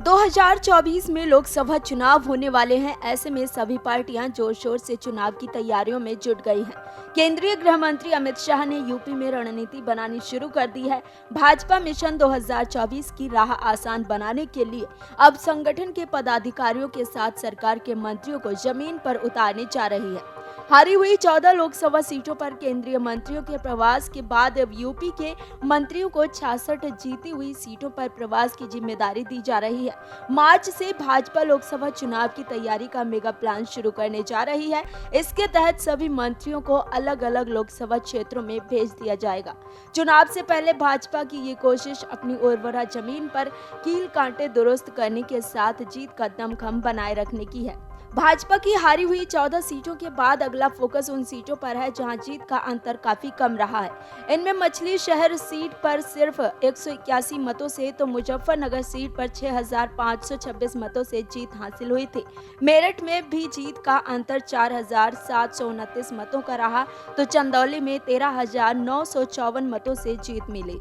2024 में लोकसभा चुनाव होने वाले हैं। ऐसे में सभी पार्टियां जोर शोर से चुनाव की तैयारियों में जुट गई हैं। केंद्रीय गृह मंत्री अमित शाह ने यूपी में रणनीति बनानी शुरू कर दी है। भाजपा मिशन 2024 की राह आसान बनाने के लिए अब संगठन के पदाधिकारियों के साथ सरकार के मंत्रियों को जमीन पर उतारने जा रही है। हारी हुई 14 लोकसभा सीटों पर केंद्रीय मंत्रियों के प्रवास के बाद अब यूपी के मंत्रियों को 66 जीती हुई सीटों पर प्रवास की जिम्मेदारी दी जा रही है। मार्च से भाजपा लोकसभा चुनाव की तैयारी का मेगा प्लान शुरू करने जा रही है। इसके तहत सभी मंत्रियों को अलग अलग लोकसभा क्षेत्रों में भेज दिया जाएगा। चुनाव से पहले भाजपा की ये कोशिश अपनी उर्वरा जमीन पर कील कांटे दुरुस्त करने के साथ जीत का दमखम बनाए रखने की है। भाजपा की हारी हुई 14 सीटों के बाद अगला फोकस उन सीटों पर है जहां जीत का अंतर काफी कम रहा है। इनमें मछली शहर सीट पर सिर्फ 181 मतों से तो मुजफ्फरनगर सीट पर 6,526 मतों से जीत हासिल हुई थी। मेरठ में भी जीत का अंतर 4,729 मतों का रहा तो चंदौली में 13,954 मतों से जीत मिली।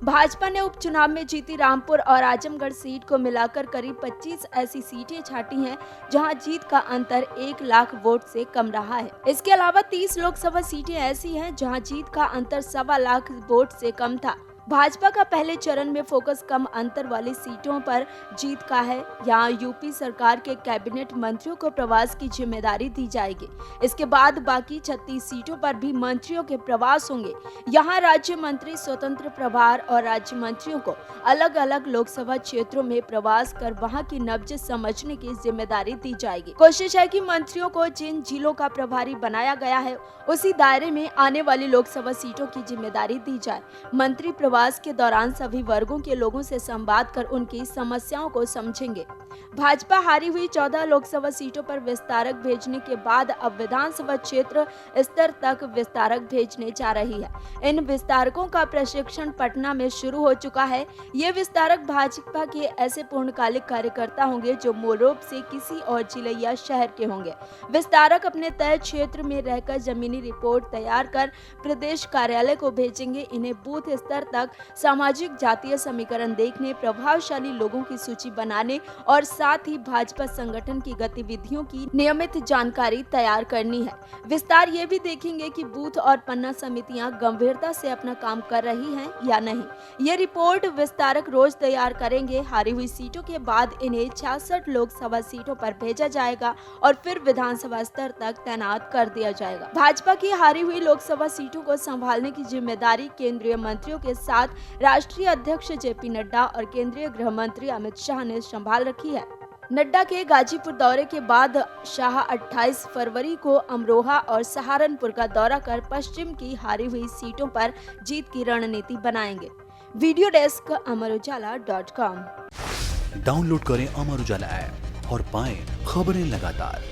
भाजपा ने उपचुनाव में जीती रामपुर और आजमगढ़ सीट को मिलाकर करीब 25 ऐसी सीटें छाटी हैं जहां जीत का अंतर 1 लाख वोट से कम रहा है। इसके अलावा 30 लोकसभा सीटें ऐसी हैं जहां जीत का अंतर 1.25 लाख वोट से कम था। भाजपा का पहले चरण में फोकस कम अंतर वाली सीटों पर जीत का है। यहाँ यूपी सरकार के कैबिनेट मंत्रियों को प्रवास की जिम्मेदारी दी जाएगी। इसके बाद बाकी 36 सीटों पर भी मंत्रियों के प्रवास होंगे। यहाँ राज्य मंत्री स्वतंत्र प्रभार और राज्य मंत्रियों को अलग अलग लोकसभा क्षेत्रों में प्रवास कर वहाँ की नब्ज समझने की जिम्मेदारी दी जाएगी। कोशिश है कि मंत्रियों को जिन जिलों का प्रभारी बनाया गया है उसी दायरे में आने वाली लोकसभा सीटों की जिम्मेदारी दी जाए। मंत्री प्रवास के दौरान सभी वर्गों के लोगों से संवाद कर उनकी समस्याओं को समझेंगे। भाजपा हारी हुई 14 लोकसभा सीटों पर विस्तारक भेजने के बाद अब विधानसभा क्षेत्र स्तर तक विस्तारक भेजने जा रही है। इन विस्तारकों का प्रशिक्षण पटना में शुरू हो चुका है। ये विस्तारक भाजपा के ऐसे पूर्णकालिक कार्यकर्ता होंगे जो मूल रूप से किसी और जिले या शहर के होंगे। विस्तारक अपने तय क्षेत्र में रहकर जमीनी रिपोर्ट तैयार कर प्रदेश कार्यालय को भेजेंगे। इन्हें बूथ स्तर तक सामाजिक जातीय समीकरण देखने, प्रभावशाली लोगों की सूची बनाने और साथ ही भाजपा संगठन की गतिविधियों की नियमित जानकारी तैयार करनी है। विस्तार ये भी देखेंगे कि बूथ और पन्ना समितियां गंभीरता से अपना काम कर रही हैं या नहीं। ये रिपोर्ट विस्तारक रोज तैयार करेंगे। हारी हुई सीटों के बाद इन्हें 66 लोकसभा सीटों पर भेजा जाएगा और फिर विधानसभा स्तर तक तैनात कर दिया जाएगा। भाजपा की हारी हुई लोकसभा सीटों को संभालने की जिम्मेदारी केंद्रीय मंत्रियों के साथ राष्ट्रीय अध्यक्ष जेपी नड्डा और केंद्रीय गृह मंत्री अमित शाह ने संभाल रखी है। नड्डा के गाजीपुर दौरे के बाद शाह 28 फरवरी को अमरोहा और सहारनपुर का दौरा कर पश्चिम की हारी हुई सीटों पर जीत की रणनीति बनाएंगे। Video desk amarujala.com। डाउनलोड करें अमर उजाला ऐप और पाएं खबरें लगातार।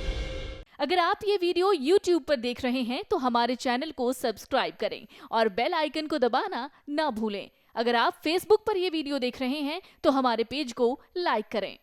अगर आप ये वीडियो YouTube पर देख रहे हैं तो हमारे चैनल को सब्सक्राइब करें और बेल आइकन को दबाना ना भूलें। अगर आप Facebook पर ये वीडियो देख रहे हैं तो हमारे पेज को लाइक करें।